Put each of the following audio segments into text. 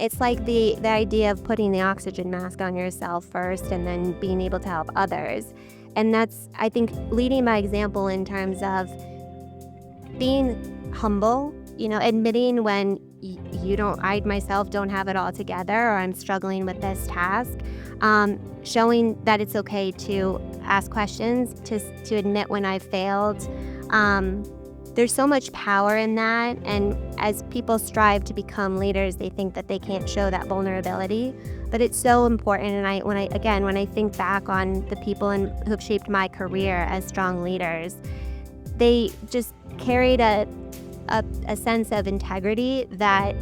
It's like the idea of putting the oxygen mask on yourself first and then being able to help others. And that's, I think, leading by example in terms of being humble, admitting when I myself don't have it all together, or I'm struggling with this task, showing that it's okay to ask questions, to admit when I've failed. There's so much power in that, and as people strive to become leaders, they think that they can't show that vulnerability, but it's so important. And when I think back on the people who've shaped my career as strong leaders, they just carried a sense of integrity that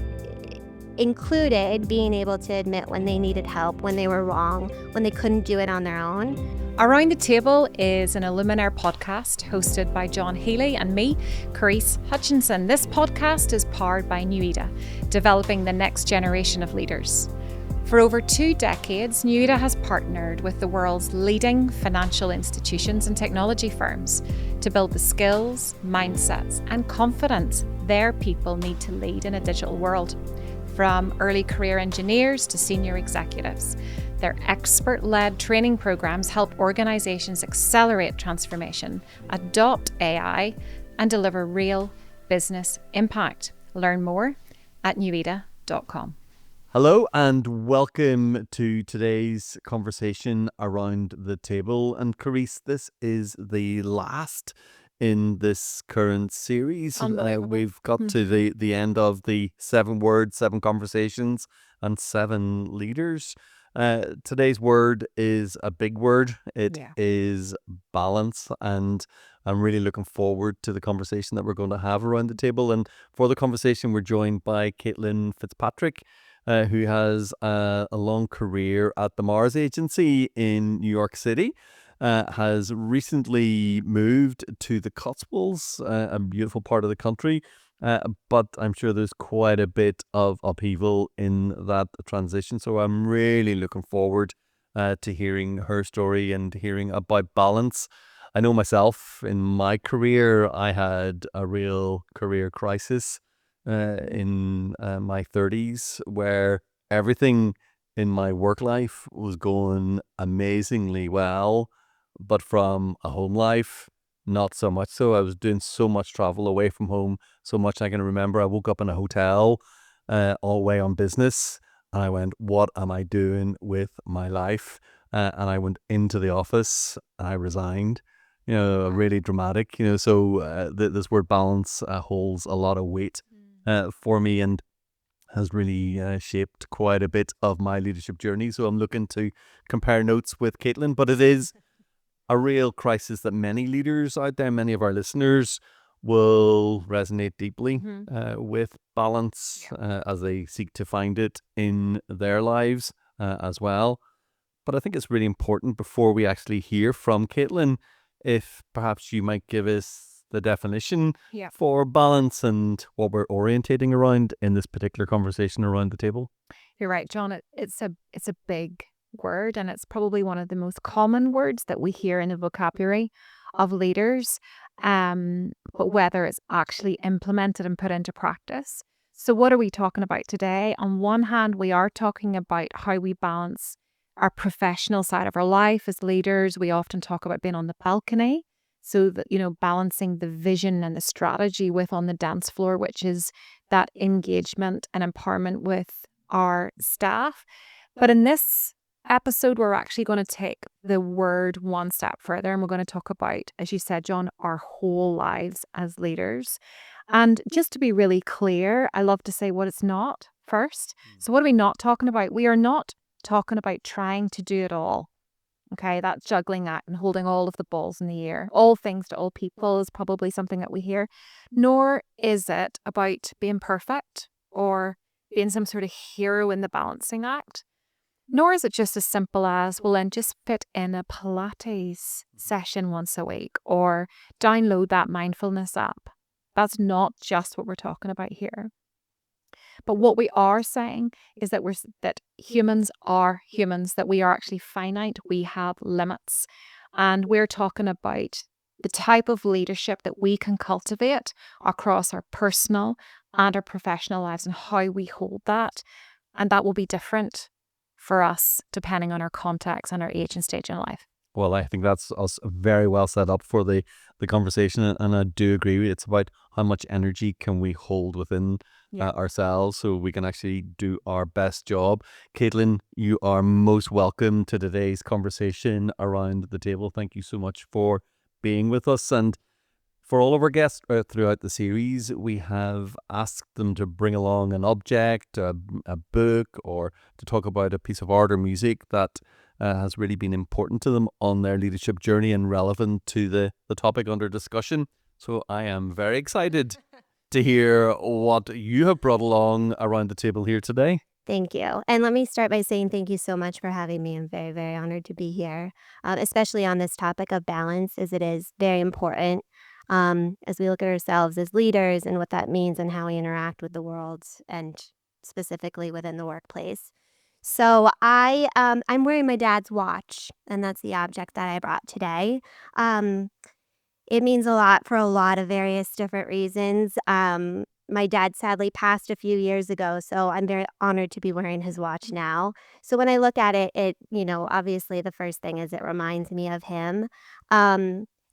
included being able to admit when they needed help, when they were wrong, when they couldn't do it on their own. Around the Table is an Illuminaire podcast hosted by John Healy and me, Carice Hutchinson. This podcast is powered by NewEda, developing the next generation of leaders. For over 2 decades, NewEda has partnered with the world's leading financial institutions and technology firms to build the skills, mindsets, and confidence their people need to lead in a digital world. From early career engineers to senior executives, their expert-led training programs help organizations accelerate transformation, adopt AI, and deliver real business impact. Learn more at neweda.com. Hello and welcome to today's conversation around the table. And Carice, this is the last in this current series. We've got to the end of the 7 words, 7 conversations, and 7 leaders. Today's word is a big word. It is balance, and I'm really looking forward to the conversation that we're going to have around the table. And for the conversation, we're joined by Caitlin Fitzpatrick, who has a long career at the Mars Agency in New York City, has recently moved to the Cotswolds, a beautiful part of the country. But I'm sure there's quite a bit of upheaval in that transition. So I'm really looking forward to hearing her story and hearing about balance. I know myself, in my career, I had a real career crisis in my 30s, where everything in my work life was going amazingly well, but from a home life, not so much so. I was doing so much travel away from home, so much I can remember. I woke up in a hotel all the way on business, and I went, what am I doing with my life? And I went into the office and I resigned. Really dramatic. So this word balance holds a lot of weight for me, and has really shaped quite a bit of my leadership journey. So I'm looking to compare notes with Caitlin, but it is a real crisis that many leaders out there, many of our listeners, will resonate deeply with balance as they seek to find it in their lives as well. But I think it's really important, before we actually hear from Caitlin, if perhaps you might give us the definition for balance and what we're orientating around in this particular conversation around the table. You're right, John. It's a big word, and it's probably one of the most common words that we hear in the vocabulary of leaders, but whether it's actually implemented and put into practice. So what are we talking about today? On one hand, we are talking about how we balance our professional side of our life as leaders. We often talk about being on the balcony, so that, balancing the vision and the strategy with on the dance floor, which is that engagement and empowerment with our staff. But in this episode, we're actually going to take the word one step further, and we're going to talk about, as you said, John, our whole lives as leaders. And just to be really clear, I love to say what it's not first. So what are we not talking about? We are not talking about trying to do it all. Okay, that juggling act and holding all of the balls in the air, all things to all people, is probably something that we hear. Nor is it about being perfect or being some sort of hero in the balancing act. Nor is it just as simple as, well, then just fit in a Pilates session once a week or download that mindfulness app. That's not just what we're talking about here. But what we are saying is that that humans are humans, that we are actually finite, we have limits. And we're talking about the type of leadership that we can cultivate across our personal and our professional lives, and how we hold that. And that will be different for us depending on our context and our age and stage in life. Well, I think that's us very well set up for the conversation, and I do agree. It's about how much energy can we hold within ourselves so we can actually do our best job. Caitlin, you are most welcome to today's conversation around the table. Thank you so much for being with us. And for all of our guests throughout the series, we have asked them to bring along an object, a book, or to talk about a piece of art or music that has really been important to them on their leadership journey and relevant to the topic under discussion. So I am very excited to hear what you have brought along around the table here today. Thank you. And let me start by saying thank you so much for having me. I'm very, very honored to be here, especially on this topic of balance, as it is very important as we look at ourselves as leaders and what that means and how we interact with the world and specifically within the workplace. So I'm wearing my dad's watch, and that's the object that I brought today. It means a lot for a lot of various different reasons. My dad sadly passed a few years ago, so I'm very honored to be wearing his watch now. So when I look at it, obviously the first thing is it reminds me of him.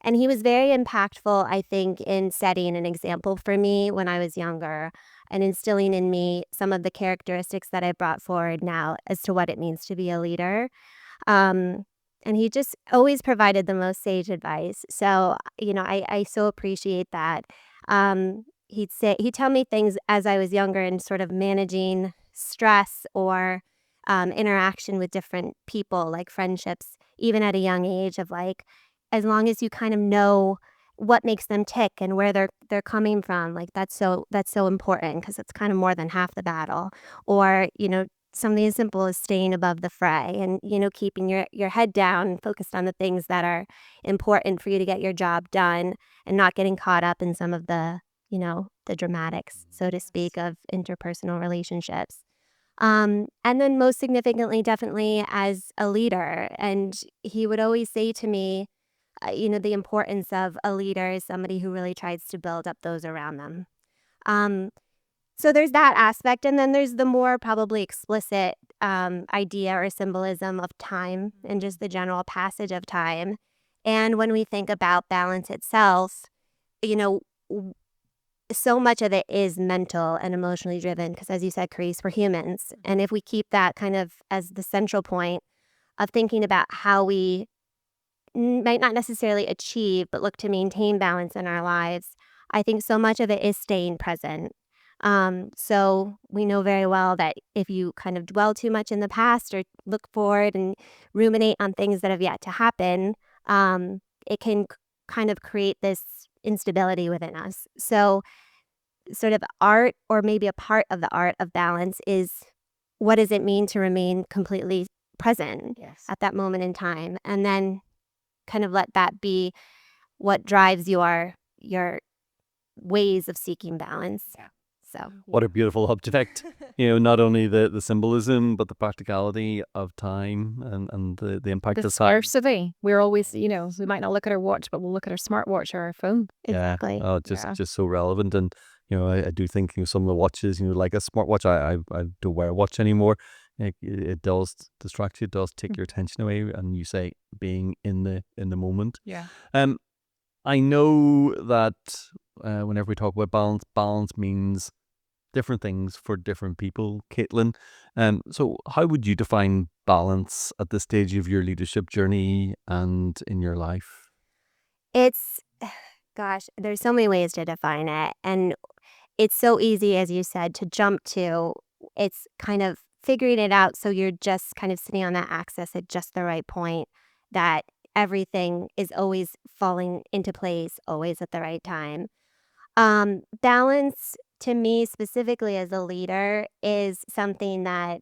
And he was very impactful, I think, in setting an example for me when I was younger and instilling in me some of the characteristics that I brought forward now as to what it means to be a leader. And he just always provided the most sage advice. So, I so appreciate that. He'd tell me things as I was younger and sort of managing stress or interaction with different people, like friendships, even at a young age of like, as long as you kind of know what makes them tick and where they're coming from, like that's so important because it's kind of more than half the battle. Or, something as simple as staying above the fray and, keeping your head down and focused on the things that are important for you to get your job done and not getting caught up in some of the, the dramatics, so to speak, of interpersonal relationships. And then most significantly, definitely as a leader. And he would always say to me, the importance of a leader is somebody who really tries to build up those around them. So there's that aspect. And then there's the more probably explicit idea or symbolism of time and just the general passage of time. And when we think about balance itself, so much of it is mental and emotionally driven because, as you said, Carice, we're humans. And if we keep that kind of as the central point of thinking about how we might not necessarily achieve, but look to maintain balance in our lives, I think so much of it is staying present. So we know very well that if you kind of dwell too much in the past or look forward and ruminate on things that have yet to happen, it can kind of create this instability within us. So sort of art, or maybe a part of the art of balance, is what does it mean to remain completely present at that moment in time, and then kind of let that be what drives your ways of seeking balance. So What a beautiful object. Not only the symbolism, but the practicality of time and the impact The of time. scarcity. We're always, we might not look at our watch, but we'll look at our smartwatch or our phone. exactly. Yeah. Just so relevant. And, I do think, some of the watches, like a smartwatch, I don't wear a watch anymore. It does distract you, it does take your attention away, and you say being in the moment. Yeah. I know that whenever we talk about balance means different things for different people, Caitlin. So how would you define balance at this stage of your leadership journey and in your life? It's, gosh, there's so many ways to define it. And it's so easy, as you said, to jump to. It's kind of figuring it out so you're just kind of sitting on that axis at just the right point, that everything is always falling into place, always at the right time. Balance, to me, specifically as a leader, is something that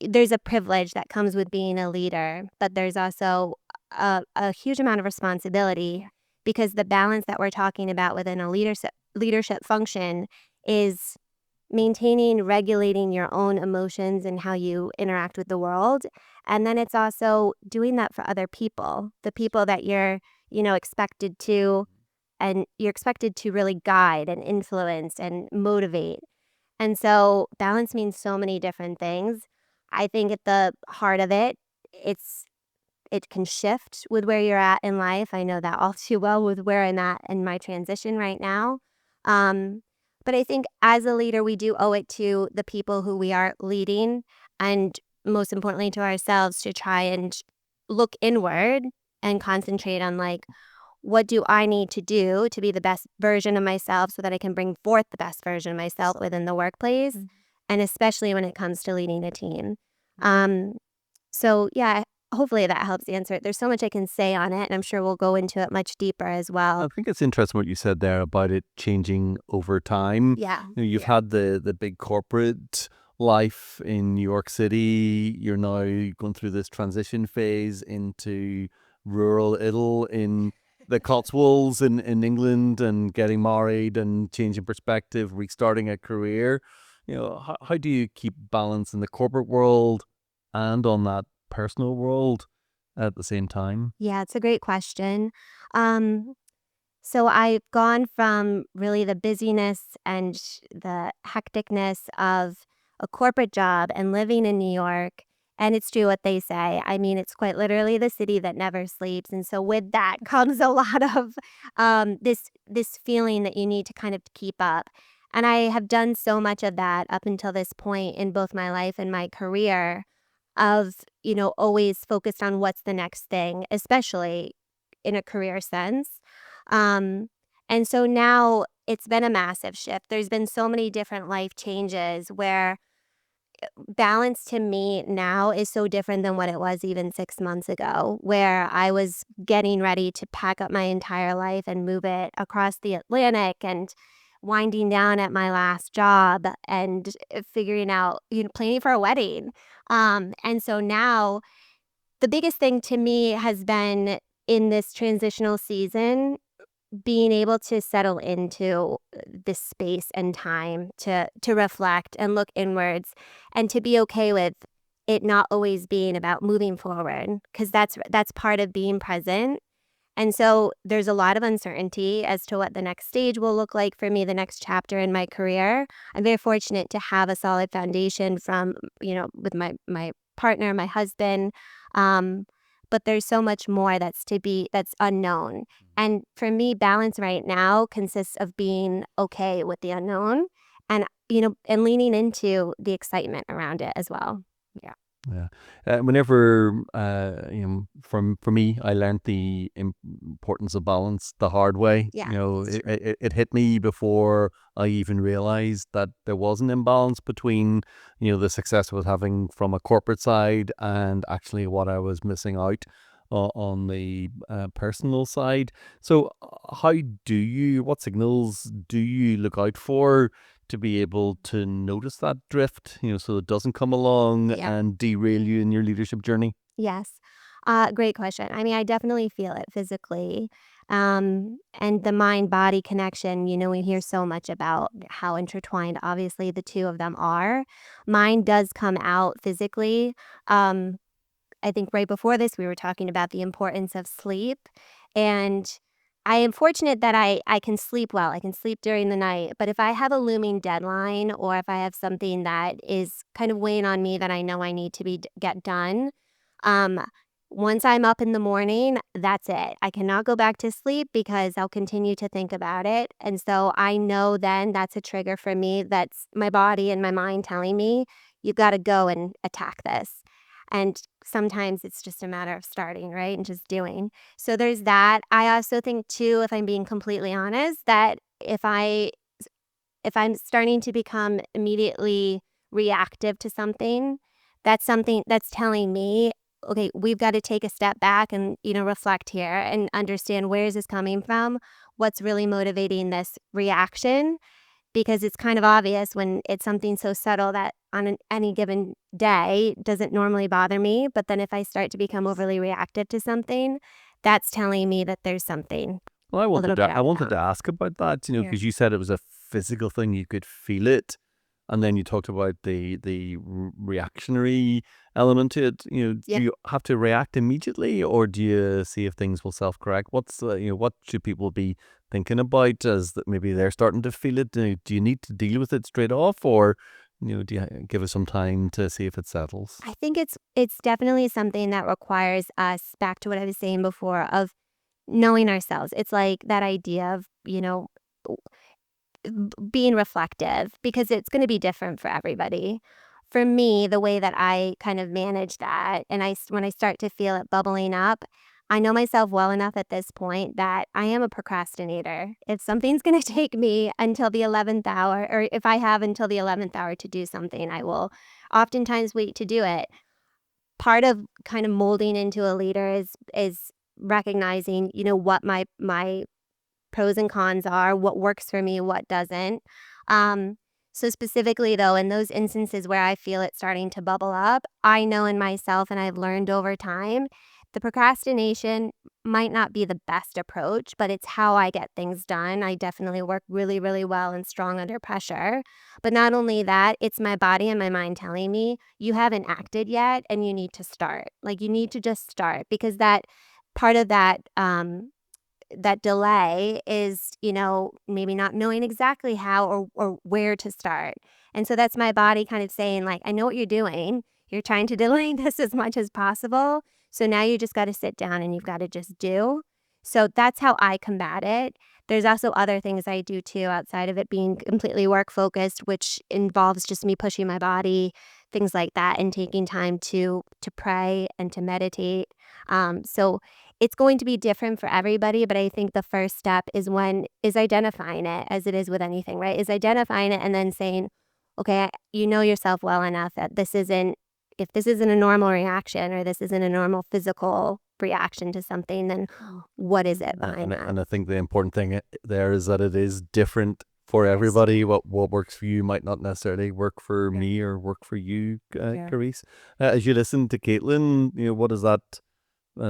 there's a privilege that comes with being a leader, but there's also a huge amount of responsibility, because the balance that we're talking about within a leadership function is maintaining, regulating your own emotions and how you interact with the world. And then it's also doing that for other people, the people that you're, expected to, and you're expected to really guide and influence and motivate. And so balance means so many different things. I think at the heart of it, it can shift with where you're at in life. I know that all too well with where I'm at in my transition right now. Um, but I think as a leader, we do owe it to the people who we are leading, and most importantly to ourselves, to try and look inward and concentrate on, like, what do I need to do to be the best version of myself so that I can bring forth the best version of myself within the workplace, and especially when it comes to leading a team. Um, so yeah, hopefully that helps answer it. There's so much I can say on it, and I'm sure we'll go into it much deeper as I well. think it's interesting what you said there about it changing over time. Yeah. You've had the big corporate life in New York City. You're now going through this transition phase into rural Ital in the Cotswolds in England, and getting married and changing perspective, restarting a career. How do you keep balance in the corporate world and on that personal world at the same time? Yeah, it's a great question. Um, so I've gone from really the busyness and the hecticness of a corporate job and living in New York. And it's true what they say. I mean, it's quite literally the city that never sleeps. And so with that comes a lot of this feeling that you need to kind of keep up. And I have done so much of that up until this point in both my life and my career, of, always focused on what's the next thing, especially in a career sense. Um, and so now it's been a massive shift. There's been so many different life changes where balance to me now is so different than what it was even 6 months ago, where I was getting ready to pack up my entire life and move it across the Atlantic, and winding down at my last job, and figuring out, planning for a wedding. And so now the biggest thing to me has been, in this transitional season, being able to settle into this space and time to reflect and look inwards, and to be okay with it not always being about moving forward, because that's part of being present. And so there's a lot of uncertainty as to what the next stage will look like for me, the next chapter in my career. I'm very fortunate to have a solid foundation from, with my partner, my husband. Um, but there's so much more that's unknown. And for me, balance right now consists of being okay with the unknown, and, and leaning into the excitement around it as well. Yeah. Yeah. Whenever, for me, I learned the importance of balance the hard way. Yeah, It, it hit me before I even realized that there was an imbalance between, the success I was having from a corporate side and actually what I was missing out on the personal side. So, what signals do you look out for to be able to notice that drift, so it doesn't come along Yeah. and derail you in your leadership journey? Yes. Great question. I mean, I definitely feel it physically. And the mind body connection, we hear so much about how intertwined, obviously, the two of them are. Mine does come out physically. Um, I think right before this, we were talking about the importance of sleep. And I am fortunate that I can sleep well. I can sleep during the night. But if I have a looming deadline, or if I have something that is kind of weighing on me that I know I need to get done, um, once I'm up in the morning, that's it. I cannot go back to sleep because I'll continue to think about it. And so I know then that's a trigger for me. That's my body and my mind telling me, you've got to go and attack this. And sometimes it's just a matter of starting, right? And just doing. So there's that. I also think too, if I'm being completely honest, that if I'm starting to become immediately reactive to something that's telling me, okay, we've got to take a step back and, reflect here and understand, where is this coming from? What's really motivating this reaction? Because it's kind of obvious when it's something so subtle that on any given day doesn't normally bother me. But then if I start to become overly reactive to something, that's telling me that there's something Well, a little bit I out of wanted to balance. ask about that, Yeah. because you said it was a physical thing, you could feel it, and then you talked about the reactionary element to it. Yeah. Do you have to react immediately, or do you see if things will self-correct? What should people be thinking about as that maybe they're starting to feel it? Do you need to deal with it straight off, or do you give it some time to see if it settles? I think it's definitely something that requires us, back to what I was saying before, of knowing ourselves. It's like that idea of, being reflective, because it's going to be different for everybody. For me, the way that I kind of manage that, and when I start to feel it bubbling up, I know myself well enough at this point that I am a procrastinator. If something's going to take me until the 11th hour, or if I have until the 11th hour to do something, I will oftentimes wait to do it. Part of kind of molding into a leader is recognizing, what my pros and cons are, what works for me, what doesn't. So specifically though, in those instances where I feel it starting to bubble up, I know in myself, and I've learned over time, the procrastination might not be the best approach, but it's how I get things done. I definitely work really, really well and strong under pressure. But not only that, it's my body and my mind telling me, you haven't acted yet and you need to start. Like, you need to just start, because that part of that delay is, maybe not knowing exactly how or where to start. And so that's my body kind of saying, like, I know what you're doing. You're trying to delay this as much as possible. So now you just got to sit down and you've got to just do. So that's how I combat it. There's also other things I do too, outside of it being completely work focused, which involves just me pushing my body, things like that, and taking time to pray and to meditate. So it's going to be different for everybody, but I think the first step is identifying it, as it is with anything, right? Is identifying it and then saying, okay, you know yourself well enough that if this isn't a normal reaction, or this isn't a normal physical reaction to something, then what is it behind that? And I think the important thing there is that it is different for everybody. What works for you might not necessarily work for me or work for you, Carice. As you listen to Caitlin, what does that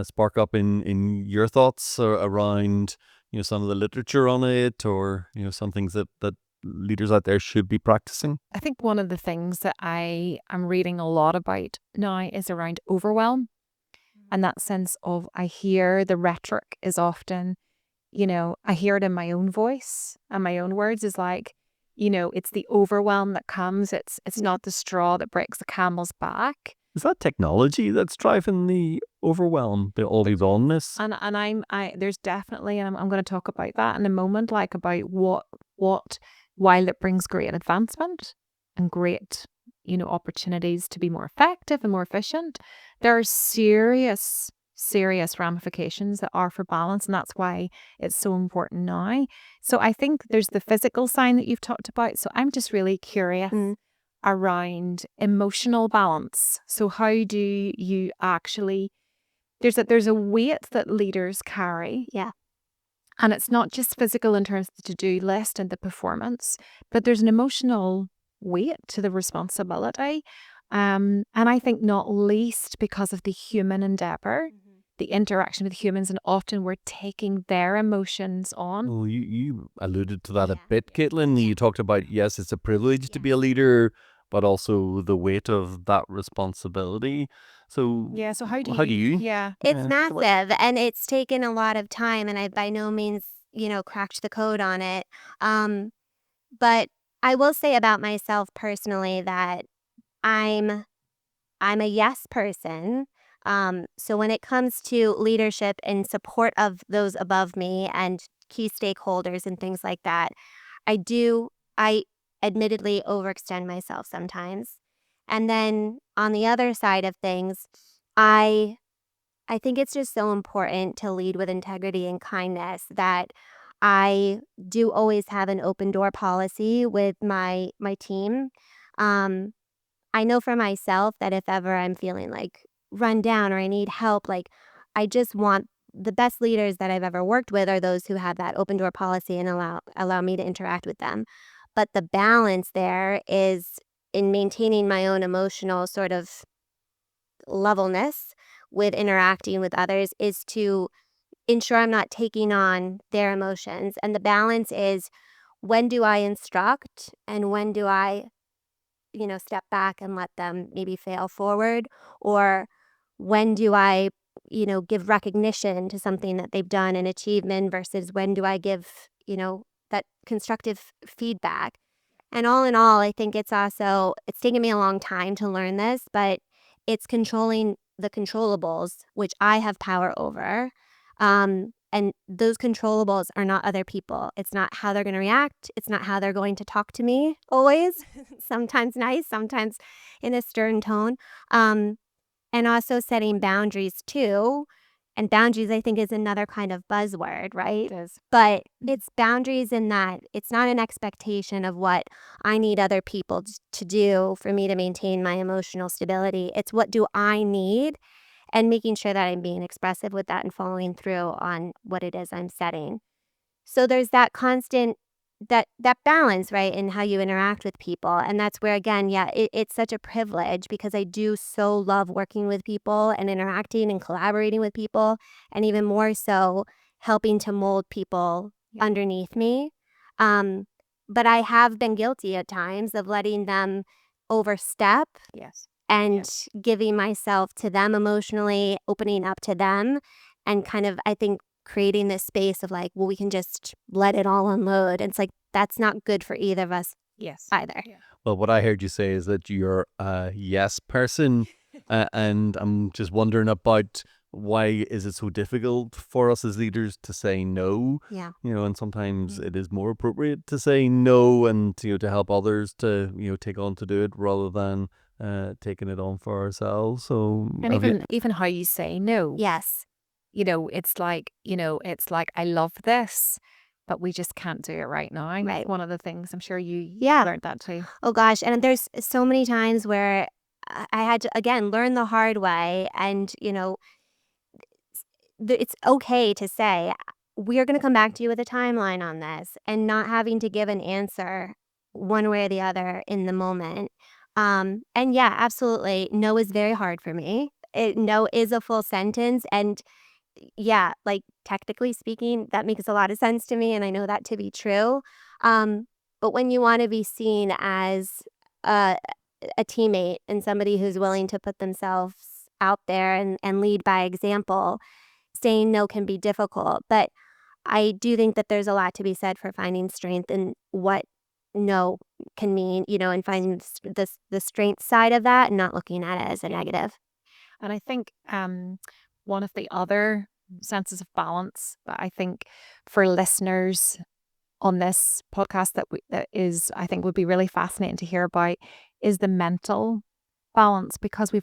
spark up in your thoughts around some of the literature on it, or some things that leaders out there should be practicing? I think one of the things that I am reading a lot about now is around overwhelm, and that sense of, I hear the rhetoric is often, I hear it in my own voice and my own words, is like, it's the overwhelm that comes. It's not the straw that breaks the camel's back. Is that technology that's driving the overwhelm, the always onness? And there's definitely, and I'm going to talk about that in a moment, like about what while it brings great advancement and great, opportunities to be more effective and more efficient, there are serious ramifications that are for balance, and that's why it's so important now. So I think there's the physical sign that you've talked about. So I'm just really curious around emotional balance. So how do you actually, there's a weight that leaders carry. Yeah. And it's not just physical in terms of the to-do list and the performance, but there's an emotional weight to the responsibility. And I think not least because of the human endeavor, the interaction with humans, and often we're taking their emotions on. Well, you alluded to that a bit, Caitlin. You talked about, yes, it's a privilege to be a leader, but also the weight of that responsibility. So so how do you? Yeah. It's massive, and it's taken a lot of time, and I by no means, cracked the code on it. But I will say about myself personally that I'm a yes person. So when it comes to leadership and support of those above me and key stakeholders and things like that, I admittedly overextend myself sometimes. And then on the other side of things, I think it's just so important to lead with integrity and kindness that I do always have an open door policy with my team. I know for myself that if ever I'm feeling like run down or I need help, like, I just want the best leaders that I've ever worked with are those who have that open door policy and allow me to interact with them. But the balance there is in maintaining my own emotional sort of levelness with interacting with others, is to ensure I'm not taking on their emotions. And the balance is, when do I instruct and when do I step back and let them maybe fail forward? Or when do I, give recognition to something that they've done, an achievement, versus when do I give that constructive feedback. And all in all, I think it's taken me a long time to learn this, but it's controlling the controllables, which I have power over. And those controllables are not other people. It's not how they're going to react. It's not how they're going to talk to me always. Sometimes nice, sometimes in a stern tone. And also setting boundaries too. And boundaries, I think, is another kind of buzzword, right? It is. But it's boundaries in that it's not an expectation of what I need other people to do for me to maintain my emotional stability. It's what do I need, and making sure that I'm being expressive with that and following through on what it is I'm setting. So there's that constant, that balance, right, in how you interact with people. And that's where, again, it's such a privilege because I do so love working with people and interacting and collaborating with people, and even more so helping to mold people underneath me. But I have been guilty at times of letting them overstep Yes. and giving myself to them emotionally, opening up to them, and kind of, I think, creating this space of like, well, we can just let it all unload. And it's like, that's not good for either of us Yes. either. Yeah. Well, what I heard you say is that you're a yes person, and I'm just wondering about why is it so difficult for us as leaders to say no? Yeah. And sometimes it is more appropriate to say no and to help others to take on to do it rather than taking it on for ourselves. So And even how you say no. Yes. It's like, I love this, but we just can't do it right now. Right. That's one of the things I'm sure you learned that too. Oh gosh. And there's so many times where I had to, again, learn the hard way. And, it's okay to say, we're going to come back to you with a timeline on this, and not having to give an answer one way or the other in the moment. And yeah, absolutely. No is very hard for me. No is a full sentence. And yeah, like technically speaking, that makes a lot of sense to me. And I know that to be true. But when you want to be seen as a teammate and somebody who's willing to put themselves out there and lead by example, saying no can be difficult. But I do think that there's a lot to be said for finding strength in what no can mean, and finding the strength side of that and not looking at it as a negative. And I think one of the other senses of balance that I think for listeners on this podcast that is, I think, would be really fascinating to hear about is the mental balance, because we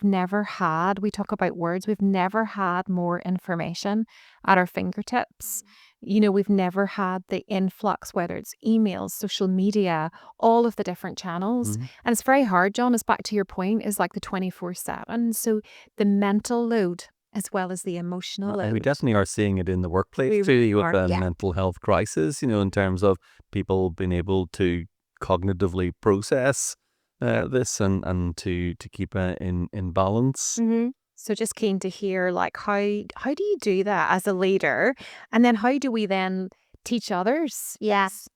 talk about words, we've never had more information at our fingertips. We've never had the influx, whether it's emails, social media, all of the different channels. And it's very hard, John, is back to your point, is like the 24/7. So the mental load as well as the emotional load. And we definitely are seeing it in the workplace too, with the mental health crisis, in terms of people being able to cognitively process this and to keep it in balance. Mm-hmm. So just keen to hear, like, how do you do that as a leader? And then how do we then teach others? Yes.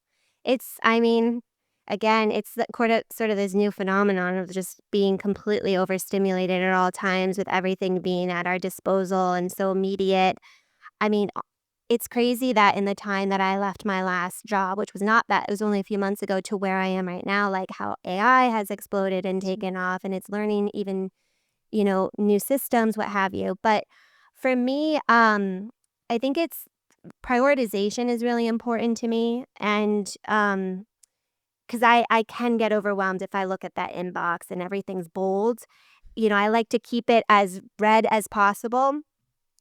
Again, it's sort of this new phenomenon of just being completely overstimulated at all times, with everything being at our disposal and so immediate. It's crazy that in the time that I left my last job, which was not that, it was only a few months ago, to where I am right now, like how AI has exploded and taken off, and it's learning even, new systems, what have you. But for me, I think it's prioritization is really important to me. And because I can get overwhelmed if I look at that inbox and everything's bold. I like to keep it as red as possible,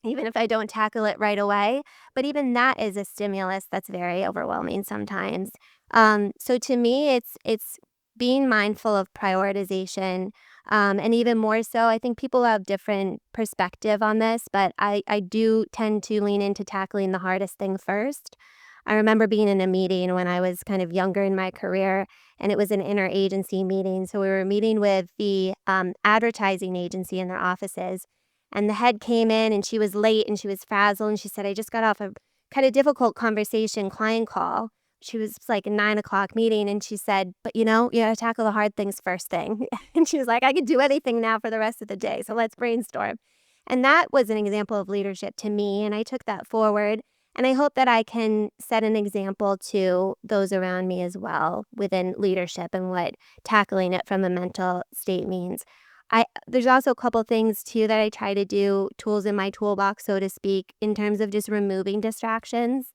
even if I don't tackle it right away. But even that is a stimulus that's very overwhelming sometimes. So to me, it's being mindful of prioritization. And even more so, I think people have different perspective on this, but I do tend to lean into tackling the hardest thing first. I remember being in a meeting when I was kind of younger in my career, and it was an interagency meeting. So we were meeting with the advertising agency in their offices. And the head came in, and she was late and she was frazzled. And she said, I just got off a kind of difficult client call. She was like a 9:00 meeting. And she said, but you gotta tackle the hard things first thing. And she was like, I could do anything now for the rest of the day. So let's brainstorm. And that was an example of leadership to me. And I took that forward. And I hope that I can set an example to those around me as well within leadership and what tackling it from a mental state means. There's also a couple things too that I try to do, tools in my toolbox, so to speak, in terms of just removing distractions.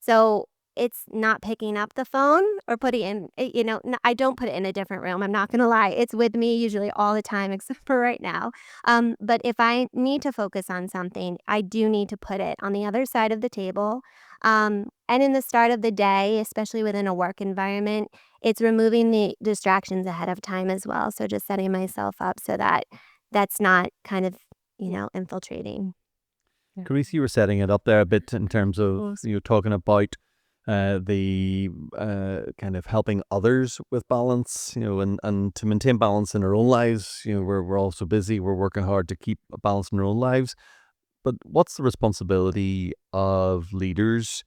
So it's not picking up the phone or putting in, I don't put it in a different room. I'm not going to lie. It's with me usually all the time, except for right now. But if I need to focus on something, I do need to put it on the other side of the table. And in the start of the day, especially within a work environment, it's removing the distractions ahead of time as well. So just setting myself up so that that's not kind of, infiltrating. Carissa, you were setting it up there a bit in terms of course. talking about the kind of helping others with balance, and to maintain balance in our own lives. We're all so busy, we're working hard to keep a balance in our own lives. But what's the responsibility of leaders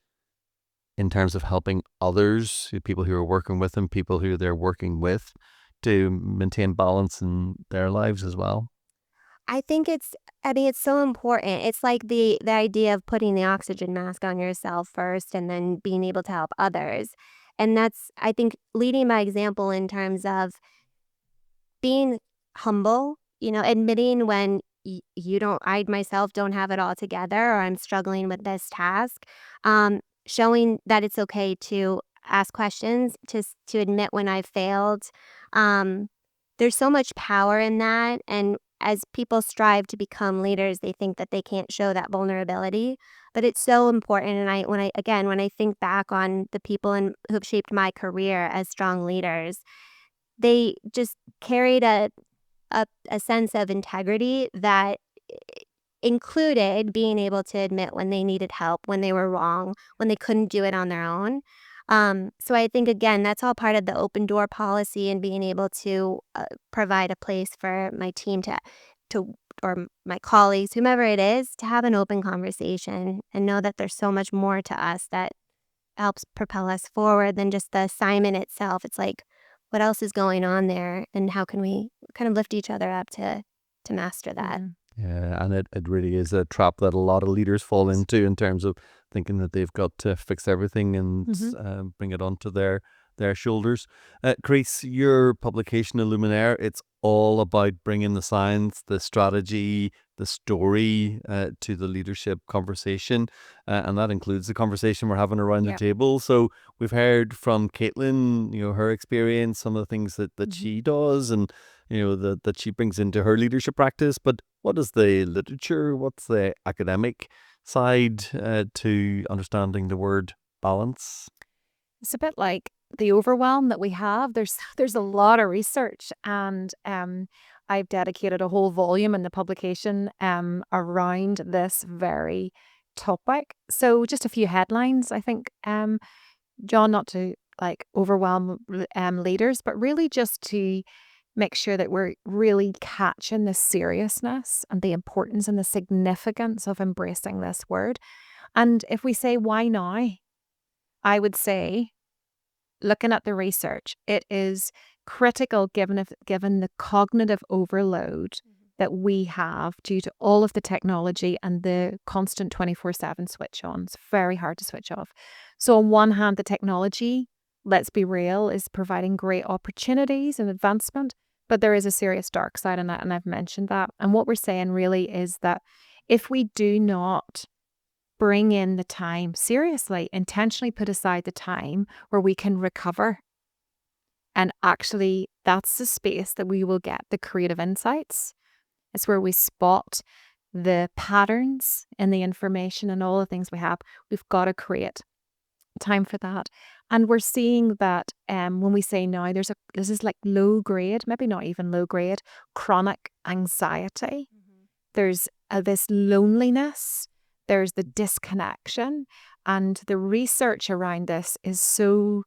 in terms of helping others, people who are working with them, people who they're working with, to maintain balance in their lives as well? I think it's so important. It's like the idea of putting the oxygen mask on yourself first and then being able to help others. And that's, I think, leading by example in terms of being humble, admitting when I myself don't have it all together or I'm struggling with this task, showing that it's okay to ask questions, to admit when I've failed. Um, there's so much power in that. And as people strive to become leaders, they think that they can't show that vulnerability, but it's so important. And when I think back on the people who've shaped my career as strong leaders, they just carried a sense of integrity that included being able to admit when they needed help, when they were wrong, when they couldn't do it on their own. So I think, again, that's all part of the open door policy and being able to provide a place for my team to or my colleagues, whomever it is, to have an open conversation and know that there's so much more to us that helps propel us forward than just the assignment itself. It's like, what else is going on there, and how can we kind of lift each other up to master that? Yeah, and it really is a trap that a lot of leaders fall into in terms of thinking that they've got to fix everything and bring it onto their shoulders. Chris, your publication Illuminaire, it's all about bringing the science, the strategy, the story to the leadership conversation, and that includes the conversation we're having around the table. So we've heard from Caitlin, her experience, some of the things that she does, and that she brings into her leadership practice. But what is the literature? What's the academic side to understanding the word balance? It's a bit like the overwhelm that we have. There's a lot of research, and I've dedicated a whole volume in the publication around this very topic. So just a few headlines, I think, John, not to overwhelm leaders, but really just to make sure that we're really catching the seriousness and the importance and the significance of embracing this word. And if we say, why now? I would say, looking at the research, it is critical given the cognitive overload that we have due to all of the technology and the constant 24/7 switch on. It's very hard to switch off. So on one hand, the technology, let's be real, is providing great opportunities and advancement, but there is a serious dark side in that, and I've mentioned that. And what we're saying really is that if we do not bring in the time seriously, intentionally put aside the time where we can recover, and actually that's the space that we will get the creative insights. It's where we spot the patterns in the information and all the things we have. We've got to create time for that. And we're seeing that when we say now, this is like low grade, maybe not even low grade, chronic anxiety. There's this loneliness. There's the disconnection. And the research around this is so,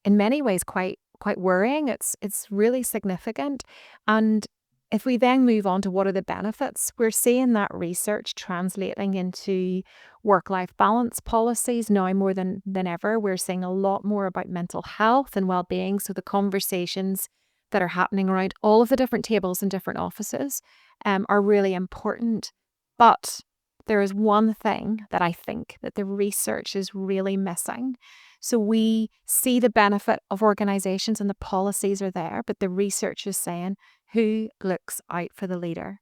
in many ways, quite worrying. It's really significant. And if we then move on to what are the benefits, we're seeing that research translating into work-life balance policies now more than ever. We're seeing a lot more about mental health and well-being. So the conversations that are happening around all of the different tables in different offices are really important. But there is one thing that I think that the research is really missing. So we see the benefit of organizations and the policies are there, but the research is saying who looks out for the leader.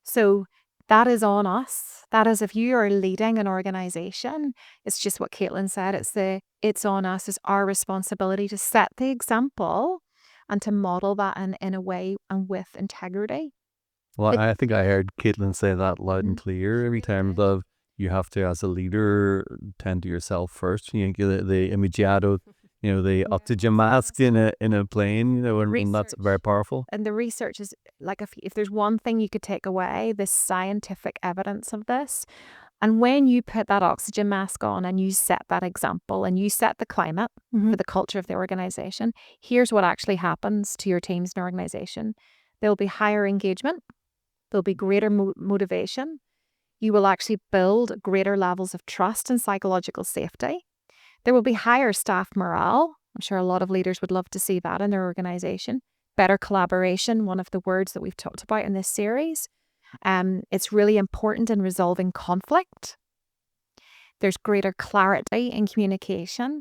So that is on us. That is, if you are leading an organization, it's just what Caitlin said. It's on us. It's our responsibility to set the example and to model that in a way and with integrity. Well, But- I think I heard Caitlin say that loud and clear every time of you have to, as a leader, tend to yourself first. You know, the immediato, you know, the oxygen mask in a plane, you know, and that's Research. very powerful. And the research is like, if there's one thing you could take away, the scientific evidence of this. And when you put that oxygen mask on and you set that example and you set the climate for the culture of the organization, here's what actually happens to your teams and organization. There'll be higher engagement. There'll be greater motivation. You will actually build greater levels of trust and psychological safety. There will be higher staff morale. I'm sure a lot of leaders would love to see that in their organization. Better collaboration, one of the words that we've talked about in this series. It's really important in resolving conflict. There's greater clarity in communication.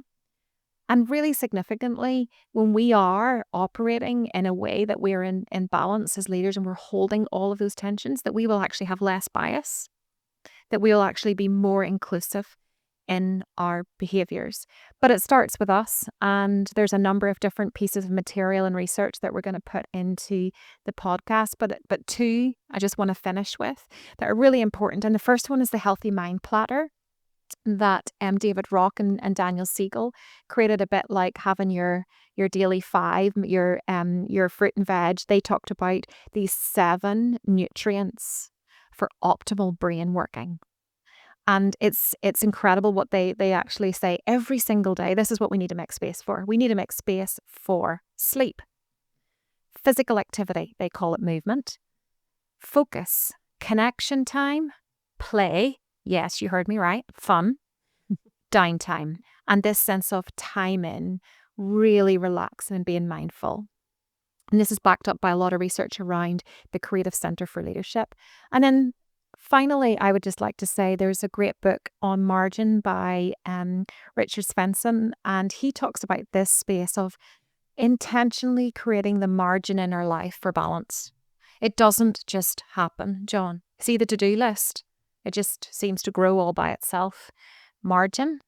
And really significantly, when we are operating in a way that we're in balance as leaders and we're holding all of those tensions, that we will actually have less bias, that we will actually be more inclusive in our behaviors. But it starts with us, and there's a number of different pieces of material and research that we're going to put into the podcast. But two, I just want to finish with that are really important. And the first one is the Healthy Mind Platter that David Rock and Daniel Siegel created, a bit like having your daily 5, your fruit and veg. They talked about these 7 nutrients for optimal brain working. And it's incredible what they actually say every single day. This is what we need to make space for. We need to make space for sleep, physical activity, they call it movement, focus, connection time, play. Yes, you heard me right. Fun, downtime, and this sense of time in, really relaxing and being mindful. And this is backed up by a lot of research around the Creative Center for Leadership. And then finally, I would just like to say there's a great book on margin by Richard Swenson, and he talks about this space of intentionally creating the margin in our life for balance. It doesn't just happen, John. See the to-do list? It just seems to grow all by itself. Margin,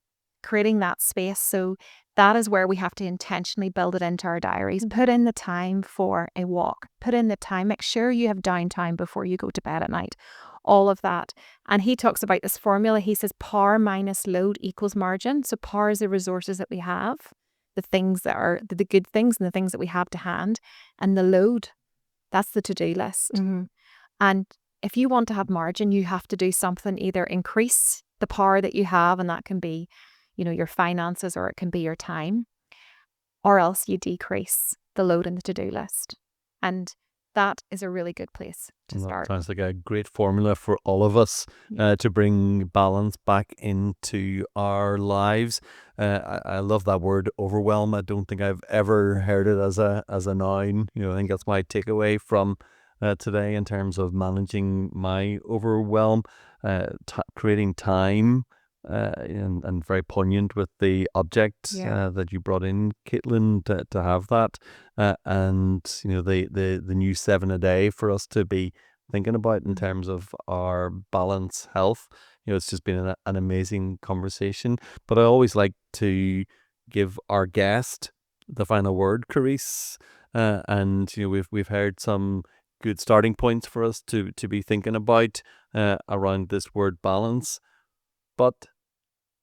creating that space. So that is where we have to intentionally build it into our diaries. Put in the time for a walk. Put in the time. Make sure you have downtime before you go to bed at night. All of that. And he talks about this formula. He says power minus load equals margin. So power is the resources that we have, the things that are the good things and the things that we have to hand. And the load, that's the to-do list. And if you want to have margin, you have to do something, either increase the power that you have, and that can be, you know, your finances, or it can be your time, or else you decrease the load in the to-do list. And that is a really good place to start. Sounds like a great formula for all of us to bring balance back into our lives. I love that word, overwhelm. I don't think I've ever heard it as a noun. You know, I think that's my takeaway from today in terms of managing my overwhelm, creating time, and very poignant with the object that you brought in, Caitlin, to have that, and you know the new 7 a day for us to be thinking about in terms of our balance health. You know, it's just been an amazing conversation. But I always like to give our guest the final word, Carice, and you know we've heard some good starting points for us to be thinking about around this word balance. But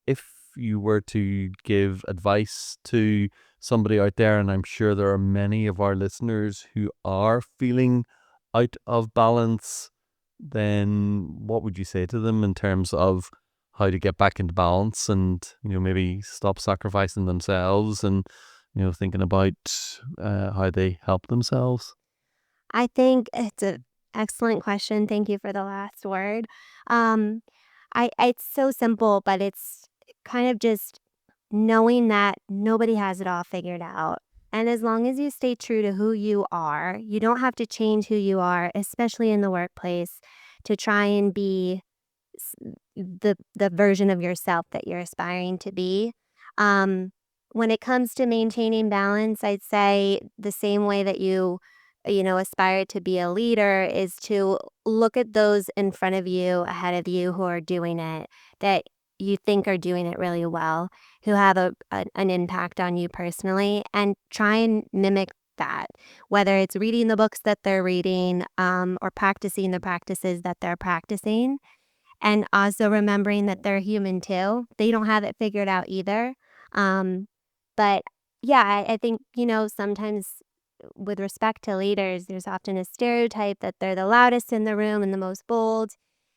if you were to give advice to somebody out there, and I'm sure there are many of our listeners who are feeling out of balance, then what would you say to them in terms of how to get back into balance and, you know, maybe stop sacrificing themselves and, you know, thinking about how they help themselves? I think it's an excellent question. Thank you for the last word. It's so simple, but it's kind of just knowing that nobody has it all figured out. And as long as you stay true to who you are, you don't have to change who you are, especially in the workplace, to try and be the version of yourself that you're aspiring to be. When it comes to maintaining balance, I'd say the same way that you aspire to be a leader is to look at those in front of you, ahead of you, who are doing it, that you think are doing it really well, who have an impact on you personally, and try and mimic that, whether it's reading the books that they're reading, or practicing the practices that they're practicing. And also remembering that they're human too. They don't have it figured out either. But yeah, I think, sometimes with respect to leaders, there's often a stereotype that they're the loudest in the room and the most bold.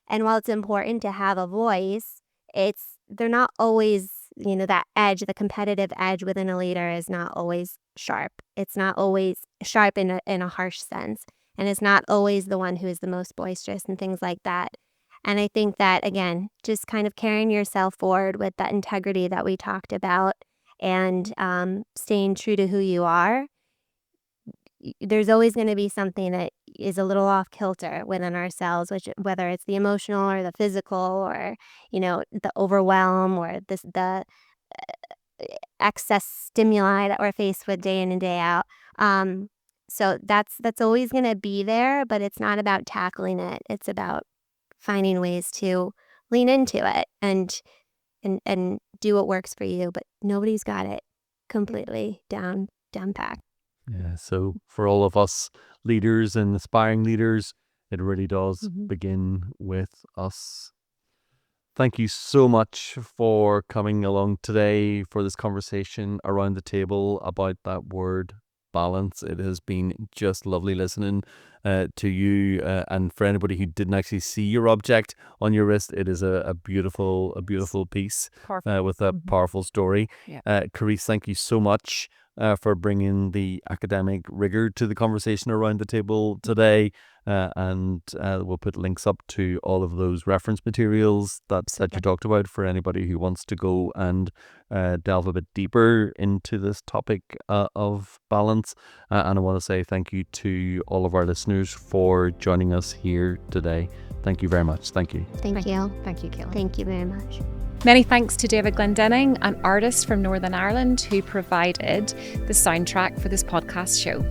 And while it's important to have a voice, they're not always, that edge, the competitive edge within a leader is not always sharp. It's not always sharp in a harsh sense. And it's not always the one who is the most boisterous and things like that. And I think that, again, just kind of carrying yourself forward with that integrity that we talked about, and staying true to who you are. There's always going to be something that is a little off kilter within ourselves, whether it's the emotional or the physical, or the overwhelm, or the excess stimuli that we're faced with day in and day out. So that's always going to be there, but it's not about tackling it. It's about finding ways to lean into it and do what works for you. But nobody's got it completely down packed. Yeah, so for all of us leaders and aspiring leaders, it really does begin with us. Thank you so much for coming along today for this conversation around the table about that word balance. It has been just lovely listening to you, and for anybody who didn't actually see your object on your wrist, it is a beautiful piece with a powerful story. Yeah. Carice, thank you so much for bringing the academic rigor to the conversation around the table today. And we'll put links up to all of those reference materials that you talked about for anybody who wants to go and delve a bit deeper into this topic of balance. And I want to say thank you to all of our listeners for joining us here today. Thank you very much. Thank you. Thank you. Thank you, Caitlin. Thank you very much. Many thanks to David Glendenning, an artist from Northern Ireland who provided the soundtrack for this podcast show.